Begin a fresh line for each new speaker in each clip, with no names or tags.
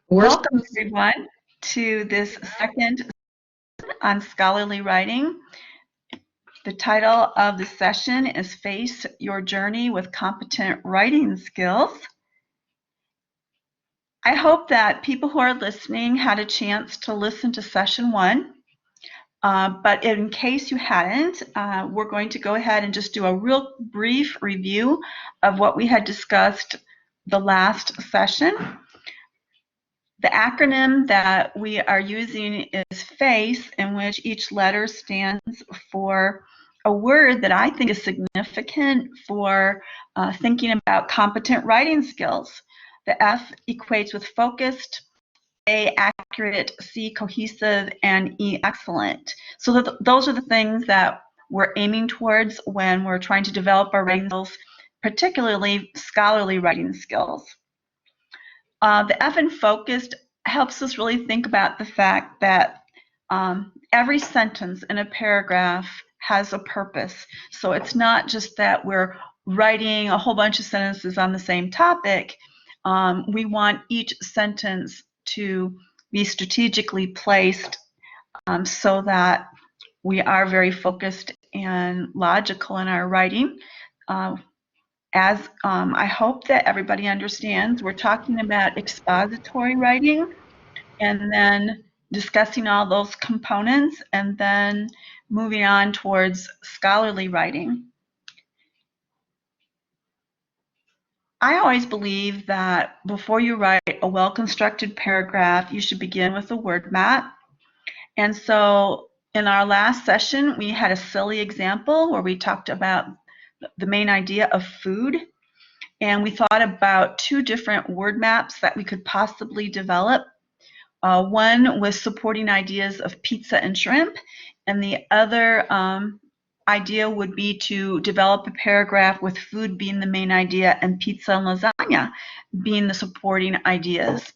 Welcome, everyone, to this second on scholarly writing. The title of the session is Face Your Journey with Competent Writing Skills. I hope that people who are listening had a chance to listen to session one. But in case you hadn't, we're going to go ahead and just do a real brief review of what we had discussed the last session. The acronym that we are using is FACE, in which each letter stands for a word that I think is significant for thinking about competent writing skills. The F equates with focused, A, accurate, C, cohesive, and E, excellent. So those are the things that we're aiming towards when we're trying to develop our writing skills, particularly scholarly writing skills. The F in focused helps us really think about the fact that every sentence in a paragraph has a purpose. So it's not just that we're writing a whole bunch of sentences on the same topic. We want each sentence to be strategically placed so that we are very focused and logical in our writing. As I hope that everybody understands, we're talking about expository writing and then discussing all those components and then moving on towards scholarly writing. I always believe that before you write a well-constructed paragraph, you should begin with a word map. And so in our last session, we had a silly example where we talked about the main idea of food. And we thought about two different word maps that we could possibly develop. One was supporting ideas of pizza and shrimp, and the other idea would be to develop a paragraph with food being the main idea and pizza and lasagna being the supporting ideas.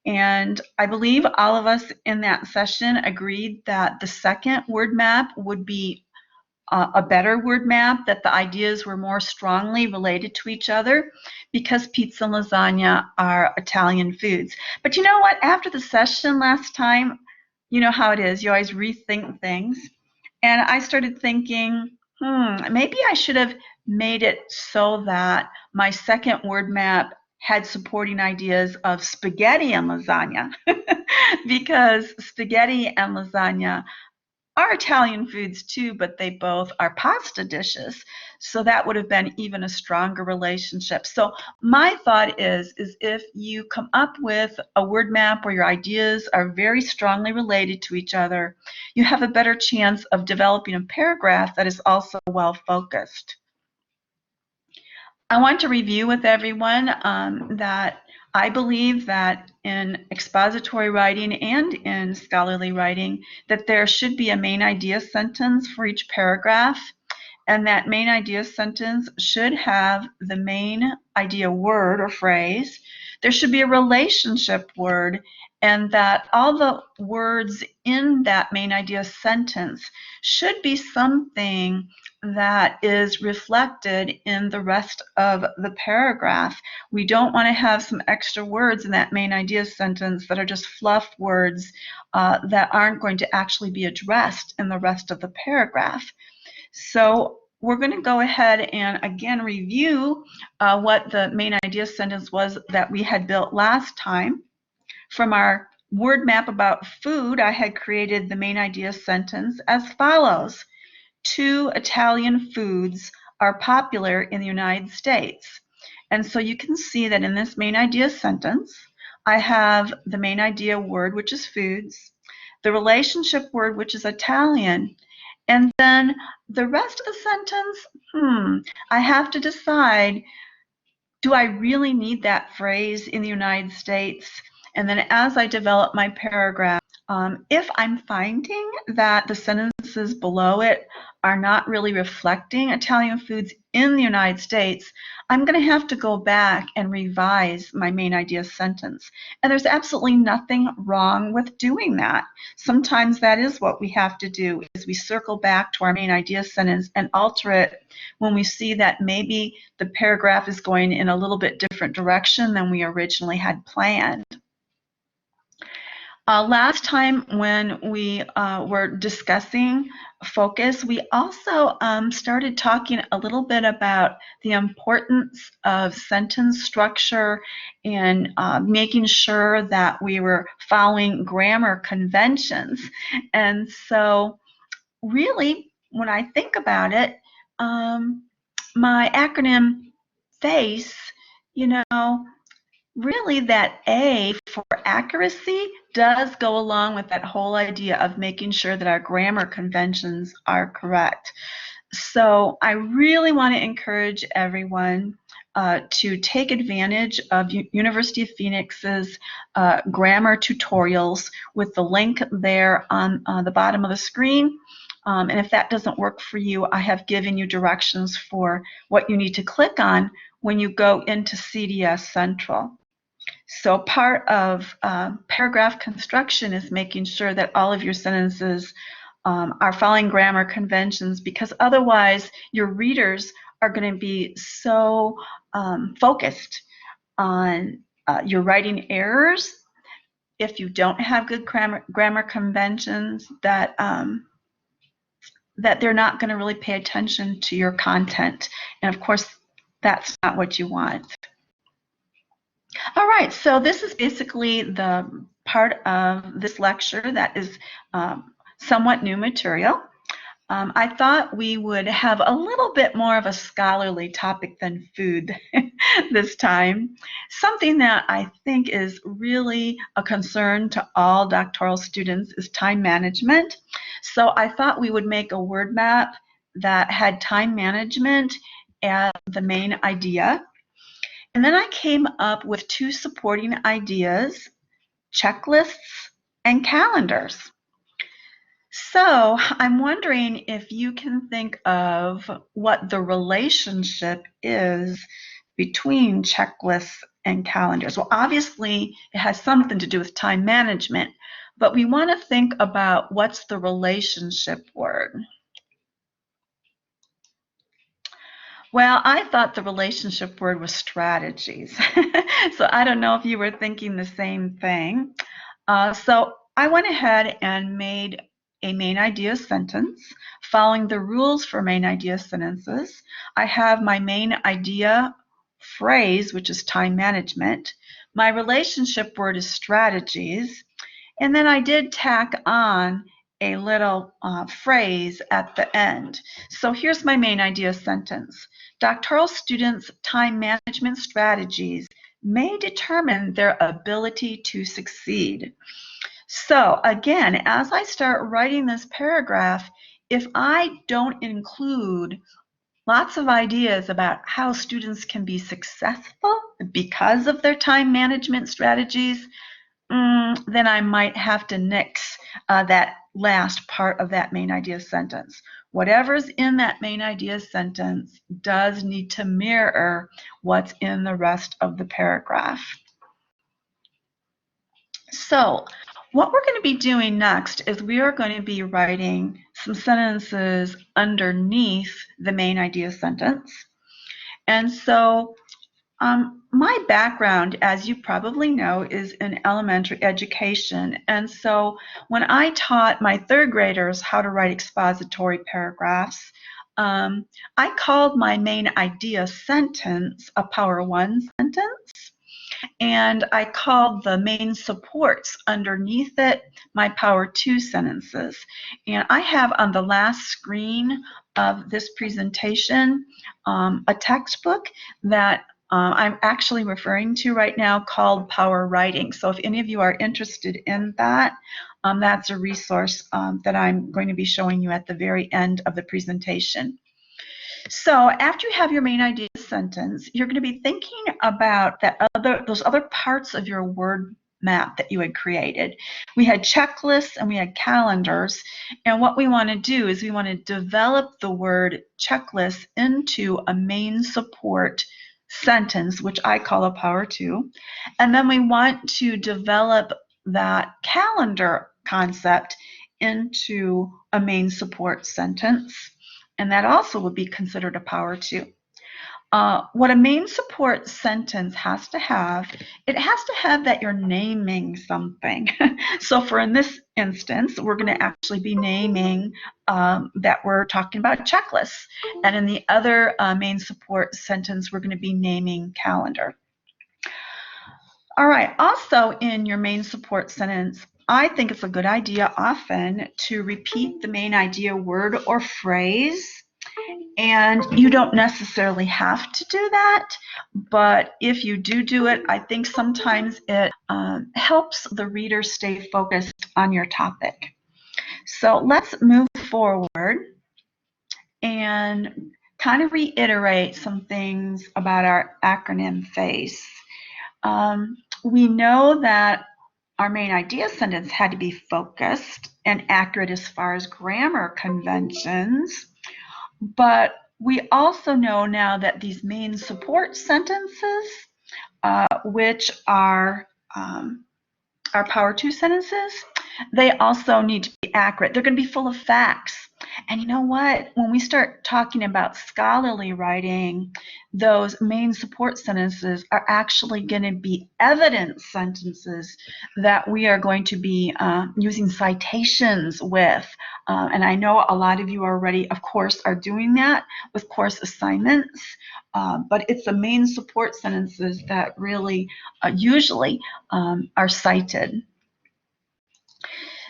And I believe all of us in that session agreed that the second word map would be a better word map, that the ideas were more strongly related to each other because pizza and lasagna are Italian foods. But you know what? After the session last time, you know how it is. You always rethink things. And I started thinking, maybe I should have made it so that my second word map had supporting ideas of spaghetti and lasagna because spaghetti and lasagna are Italian foods too, but they both are pasta dishes. So that would have been even a stronger relationship. So my thought is if you come up with a word map where your ideas are very strongly related to each other, you have a better chance of developing a paragraph that is also well focused. I want to review with everyone that I believe that in expository writing and in scholarly writing that there should be a main idea sentence for each paragraph, and that main idea sentence should have the main idea word or phrase. There should be a relationship word, and that all the words in that main idea sentence should be something that is reflected in the rest of the paragraph. We don't want to have some extra words in that main idea sentence that are just fluff words that aren't going to actually be addressed in the rest of the paragraph. So we're going to go ahead and again review what the main idea sentence was that we had built last time. From our word map about food, I had created the main idea sentence as follows. 2 Italian foods are popular in the United States. And so you can see that in this main idea sentence, I have the main idea word, which is foods, the relationship word, which is Italian, and then the rest of the sentence, I have to decide, do I really need that phrase in the United States? And then as I develop my paragraph, if I'm finding that the sentences below it are not really reflecting Italian foods in the United States, I'm going to have to go back and revise my main idea sentence. And there's absolutely nothing wrong with doing that. Sometimes that is what we have to do, is we circle back to our main idea sentence and alter it when we see that maybe the paragraph is going in a little bit different direction than we originally had planned. Last time when we were discussing focus, we also started talking a little bit about the importance of sentence structure and making sure that we were following grammar conventions. And so really, when I think about it, my acronym FACE, you know, really that A for accuracy does go along with that whole idea of making sure that our grammar conventions are correct. So I really want to encourage everyone to take advantage of University of Phoenix's grammar tutorials with the link there on the bottom of the screen. And if that doesn't work for you, I have given you directions for what you need to click on when you go into CDS Central. So part of paragraph construction is making sure that all of your sentences are following grammar conventions, because otherwise your readers are going to be so focused on your writing errors if you don't have good grammar conventions that that they're not going to really pay attention to your content. And of course, that's not what you want. All right, so this is basically the part of this lecture that is somewhat new material. I thought we would have a little bit more of a scholarly topic than food this time. Something that I think is really a concern to all doctoral students is time management. So I thought we would make a word map that had time management as the main idea. And then I came up with two supporting ideas: checklists and calendars. So I'm wondering if you can think of what the relationship is between checklists and calendars. Well, obviously, it has something to do with time management, but we want to think about what's the relationship word. Well, I thought the relationship word was strategies. So I don't know if you were thinking the same thing. So I went ahead and made a main idea sentence following the rules for main idea sentences. I have my main idea phrase, which is time management. My relationship word is strategies. And then I did tack on a little phrase at the end. So here's my main idea sentence. Doctoral students' time management strategies may determine their ability to succeed. So again, as I start writing this paragraph, if I don't include lots of ideas about how students can be successful because of their time management strategies, then I might have to nix that last part of that main idea sentence. Whatever's in that main idea sentence does need to mirror what's in the rest of the paragraph. So what we're going to be doing next is we are going to be writing some sentences underneath the main idea sentence. And so my background, as you probably know, is in elementary education. And so when I taught my third graders how to write expository paragraphs, I called my main idea sentence a Power 1 sentence. And I called the main supports underneath it my Power 2 sentences. And I have on the last screen of this presentation a textbook that I'm actually referring to right now called Power Writing. So if any of you are interested in that, that's a resource that I'm going to be showing you at the very end of the presentation. So after you have your main idea sentence, you're going to be thinking about those other parts of your word map that you had created. We had checklists and we had calendars. And what we want to do is we want to develop the word checklist into a main support sentence, which I call a Power 2. And then we want to develop that calendar concept into a main support sentence. And that also would be considered a Power 2. What a main support sentence has to have, it has to have that you're naming something. So for in this instance, we're going to actually be naming that we're talking about checklists. And in the other main support sentence, we're going to be naming calendar. All right, also in your main support sentence, I think it's a good idea often to repeat the main idea word or phrase. And you don't necessarily have to do that, but if you do it, I think sometimes it helps the reader stay focused on your topic. So let's move forward and kind of reiterate some things about our acronym FACE. We know that our main idea sentence had to be focused and accurate as far as grammar conventions, but we also know now that these main support sentences, which are our Power 2 sentences, they also need to be accurate. They're going to be full of facts. And you know what? When we start talking about scholarly writing, those main support sentences are actually going to be evidence sentences that we are going to be using citations with. And I know a lot of you already, of course, are doing that with course assignments. But it's the main support sentences that really usually are cited.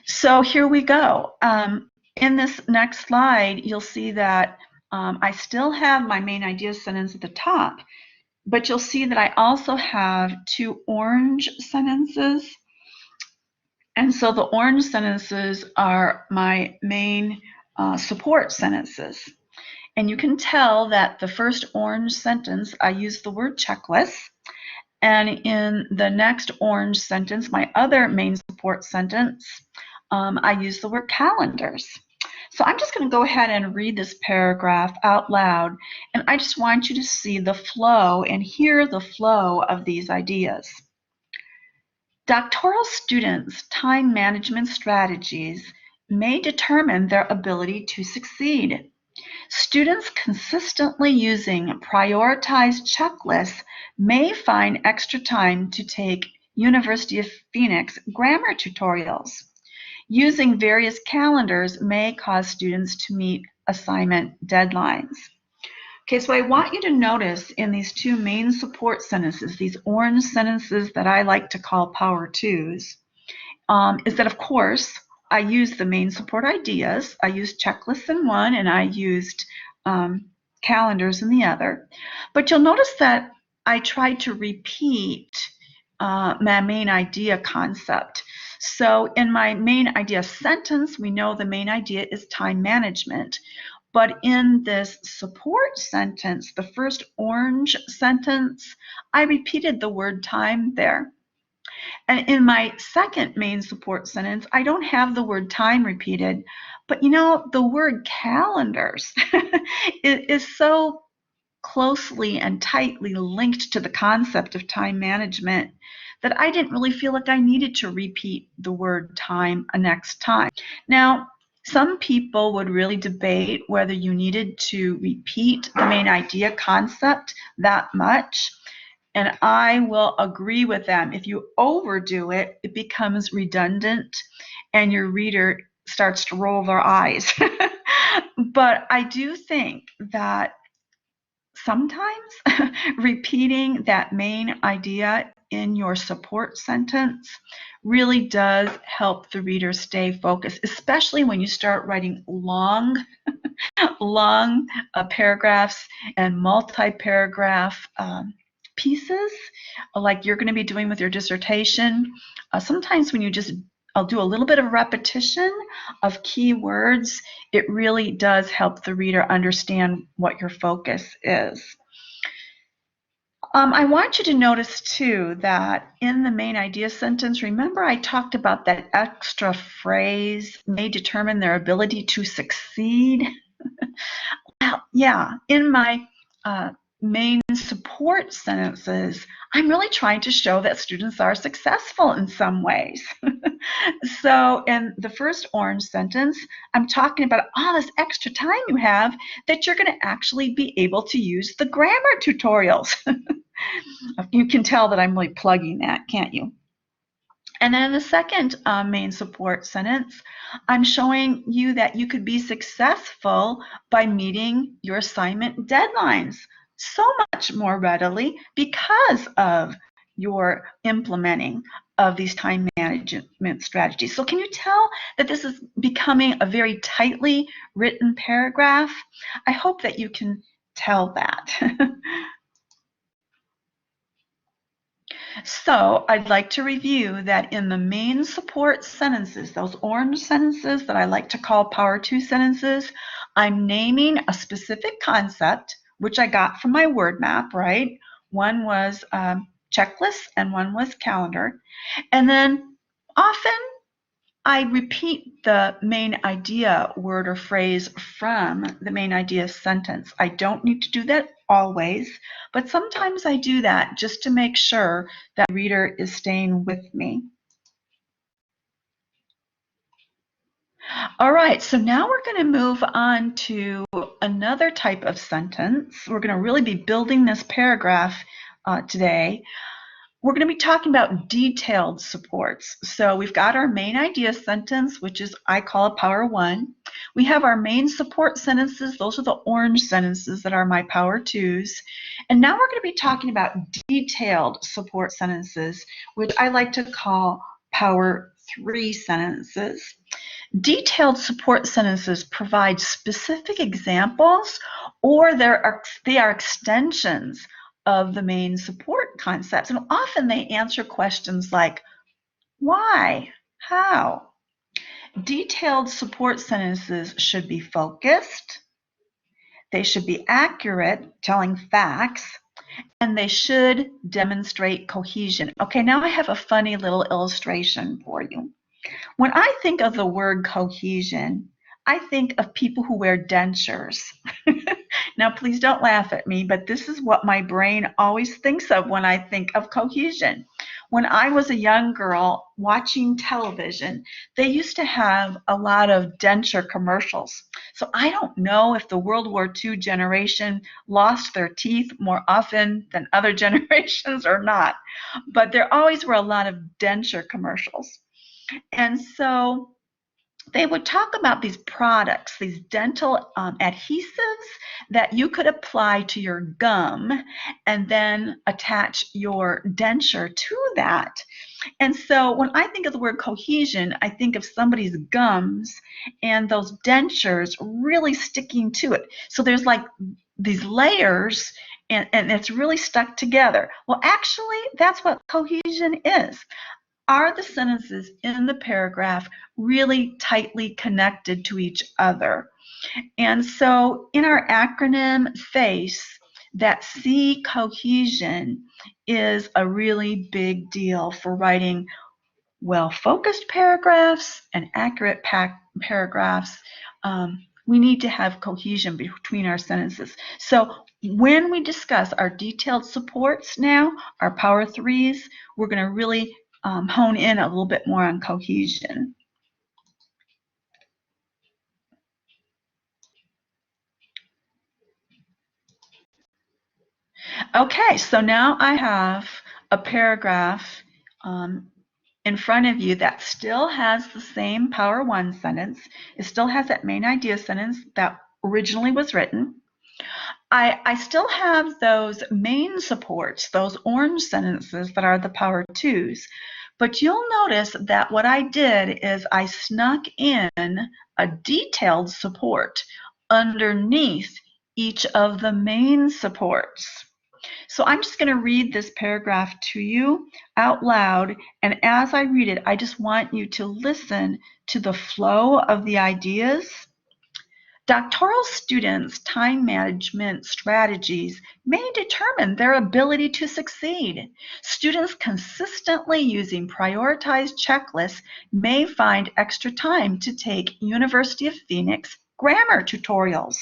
So here we go. In this next slide, you'll see that I still have my main idea sentence at the top, but you'll see that I also have two orange sentences. And so the orange sentences are my main support sentences. And you can tell that the first orange sentence, I use the word checklist. And in the next orange sentence, my other main support sentence, I use the word calendars. So I'm just going to go ahead and read this paragraph out loud, and I just want you to see the flow and hear the flow of these ideas. Doctoral students' time management strategies may determine their ability to succeed. Students consistently using prioritized checklists may find extra time to take University of Phoenix grammar tutorials. Using various calendars may cause students to meet assignment deadlines. Okay, so I want you to notice in these two main support sentences, these orange sentences that I like to call Power 2s, is that, of course, I used the main support ideas. I used checklists in one, and I used calendars in the other. But you'll notice that I tried to repeat my main idea concept. So in my main idea sentence, we know the main idea is time management. But in this support sentence, the first orange sentence, I repeated the word time there. And in my second main support sentence, I don't have the word time repeated, but you know, the word calendars is so closely and tightly linked to the concept of time management that I didn't really feel like I needed to repeat the word time a next time. Now, some people would really debate whether you needed to repeat the main idea concept that much. And I will agree with them. If you overdo it, it becomes redundant and your reader starts to roll their eyes. But I do think that sometimes repeating that main idea in your support sentence really does help the reader stay focused, especially when you start writing long paragraphs and multi-paragraph pieces like you're going to be doing with your dissertation. Sometimes when I'll do a little bit of repetition of key words, it really does help the reader understand what your focus is. I want you to notice too that in the main idea sentence, remember I talked about that extra phrase, may determine their ability to succeed. Well, yeah, in my main support support sentences, I'm really trying to show that students are successful in some ways. So in the first orange sentence, I'm talking about all this extra time you have that you're going to actually be able to use the grammar tutorials. You can tell that I'm really plugging that, can't you? And then in the second main support sentence, I'm showing you that you could be successful by meeting your assignment deadlines so much more readily because of your implementing of these time management strategies. So can you tell that this is becoming a very tightly written paragraph? I hope that you can tell that. So I'd like to review that in the main support sentences, those orange sentences that I like to call Power 2 sentences, I'm naming a specific concept, which I got from my word map, right? One was checklist and one was calendar. And then often I repeat the main idea word or phrase from the main idea sentence. I don't need to do that always, but sometimes I do that just to make sure that the reader is staying with me. All right, so now we're going to move on to another type of sentence. We're going to really be building this paragraph today. We're going to be talking about detailed supports. So we've got our main idea sentence, which is I call a Power 1. We have our main support sentences. Those are the orange sentences that are my Power 2s. And now we're going to be talking about detailed support sentences, which I like to call Power 3 sentences. Detailed support sentences provide specific examples, or they are extensions of the main support concepts. And often they answer questions like, why? How? Detailed support sentences should be focused, they should be accurate, telling facts, and they should demonstrate cohesion. Okay, now I have a funny little illustration for you. When I think of the word cohesion, I think of people who wear dentures. Now, please don't laugh at me, but this is what my brain always thinks of when I think of cohesion. When I was a young girl watching television, they used to have a lot of denture commercials. So I don't know if the World War II generation lost their teeth more often than other generations or not, but there always were a lot of denture commercials. And so they would talk about these products, these dental adhesives that you could apply to your gum and then attach your denture to that. And so when I think of the word cohesion, I think of somebody's gums and those dentures really sticking to it. So there's like these layers and it's really stuck together. Well, actually, that's what cohesion is. Are the sentences in the paragraph really tightly connected to each other? And so in our acronym FACE, that C, cohesion, is a really big deal for writing well-focused paragraphs and accurate paragraphs. We need to have cohesion between our sentences. So when we discuss our detailed supports now, our Power 3s, we're going to really hone in a little bit more on cohesion. Okay, so now I have a paragraph in front of you that still has the same Power 1 sentence. It still has that main idea sentence that originally was written. I still have those main supports, those orange sentences that are the Power 2s. But you'll notice that what I did is I snuck in a detailed support underneath each of the main supports. So I'm just going to read this paragraph to you out loud, and as I read it, I just want you to listen to the flow of the ideas. Doctoral students' time management strategies may determine their ability to succeed. Students consistently using prioritized checklists may find extra time to take University of Phoenix grammar tutorials.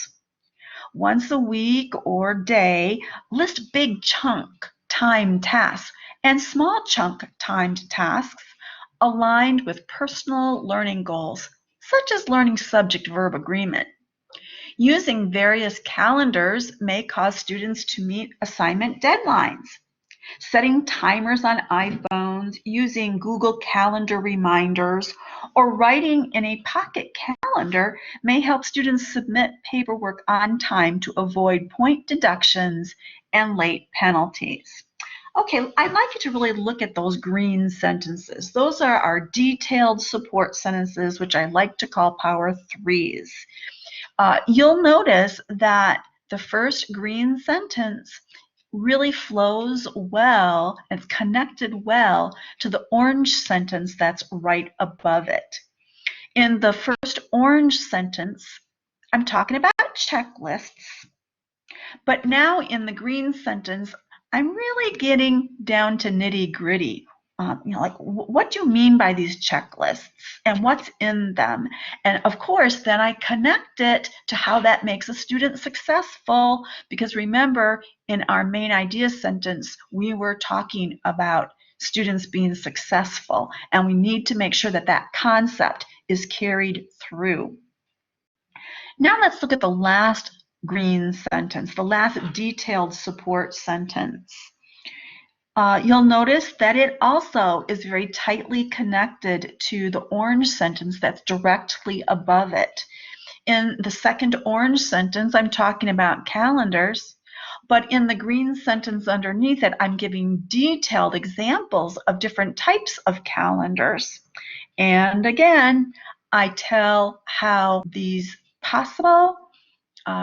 once a week or day, list big chunk timed tasks and small chunk timed tasks aligned with personal learning goals, such as learning subject-verb agreement. Using various calendars may cause students to meet assignment deadlines. Setting timers on iPhones, using Google Calendar reminders, or writing in a pocket calendar may help students submit paperwork on time to avoid point deductions and late penalties. Okay, I'd like you to really look at those green sentences. Those are our detailed support sentences, which I like to call power threes. You'll notice that the first green sentence really flows well, it's connected well to the orange sentence that's right above it. In the first orange sentence, I'm talking about checklists, but now in the green sentence, I'm really getting down to nitty-gritty. Like, what do you mean by these checklists and what's in them? And of course, then I connect it to how that makes a student successful, because remember, in our main idea sentence, we were talking about students being successful, and we need to make sure that that concept is carried through. Now let's look at the last green sentence, the last detailed support sentence. You'll notice that it also is very tightly connected to the orange sentence that's directly above it. In the second orange sentence, I'm talking about calendars, but in the green sentence underneath it, I'm giving detailed examples of different types of calendars. And again, I tell how these possible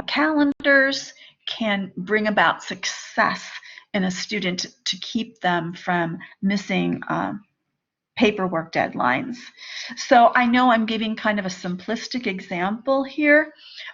calendars can bring about success in a student to keep them from missing paperwork deadlines. So I know I'm giving kind of a simplistic example here,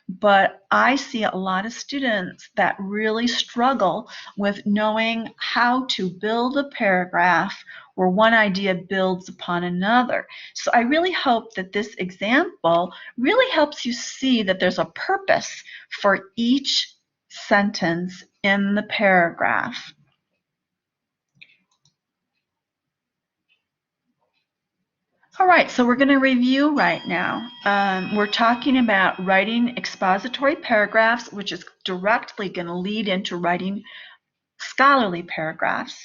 but I see a lot of students that really struggle with knowing how to build a paragraph where one idea builds upon another. So I really hope that this example really helps you see that there's a purpose for each sentence in the paragraph. All right, so we're going to review right now. We're talking about writing expository paragraphs, which is directly going to lead into writing scholarly paragraphs.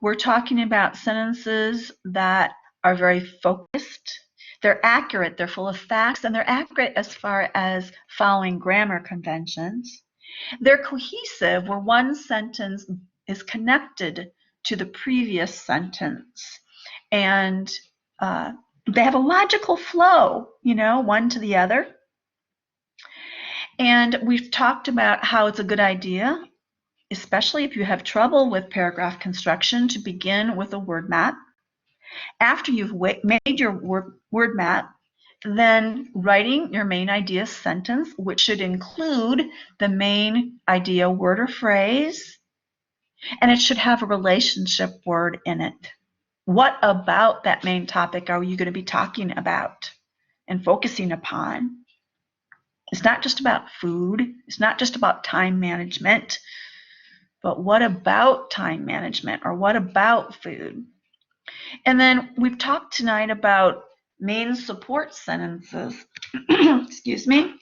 We're talking about sentences that are very focused. They're accurate, they're full of facts, and they're accurate as far as following grammar conventions. They're cohesive, where one sentence is connected to the previous sentence. And they have a logical flow, one to the other. And we've talked about how it's a good idea, especially if you have trouble with paragraph construction, to begin with a word map. After you've made your word map, then writing your main idea sentence, which should include the main idea word or phrase, and it should have a relationship word in it. What about that main topic are you going to be talking about and focusing upon? It's not just about food. It's not just about time management. But what about time management, or what about food? And then we've talked tonight about main support sentences. Excuse me.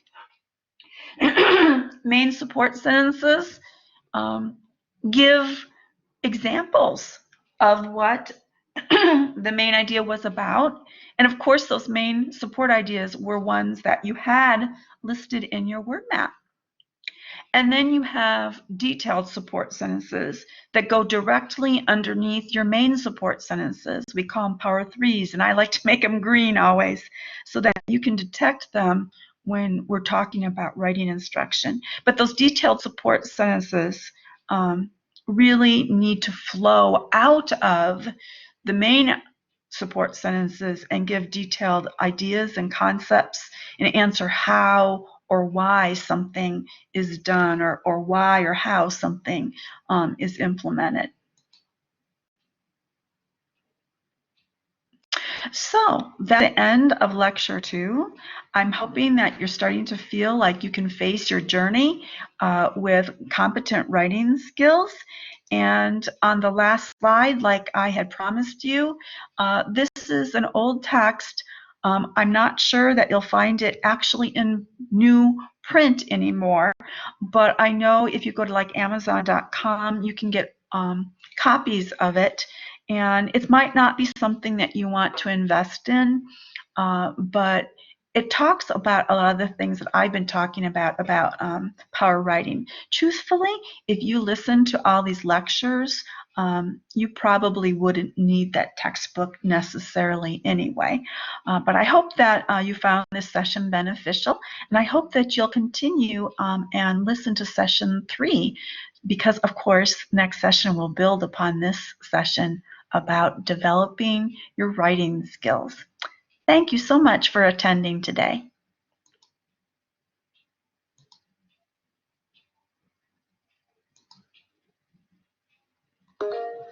Main support sentences give examples of what the main idea was about. And of course, those main support ideas were ones that you had listed in your word map. And then you have detailed support sentences that go directly underneath your main support sentences. We call them power threes, and I like to make them green always so that you can detect them when we're talking about writing instruction. But those detailed support sentences really need to flow out of the main support sentences and give detailed ideas and concepts and answer how or why something is done, or why or how something is implemented. So that's the end of lecture 2. I'm hoping that you're starting to feel like you can face your journey with competent writing skills. And on the last slide, like I had promised you, this is an old text. I'm not sure that you'll find it actually in new print anymore, but I know if you go to like Amazon.com, you can get copies of it. And it might not be something that you want to invest in, but it talks about a lot of the things that I've been talking about power writing. Truthfully, if you listen to all these lectures, you probably wouldn't need that textbook necessarily anyway. But I hope that you found this session beneficial, and I hope that you'll continue and listen to session 3, because of course, next session will build upon this session about developing your writing skills. Thank you so much for attending today.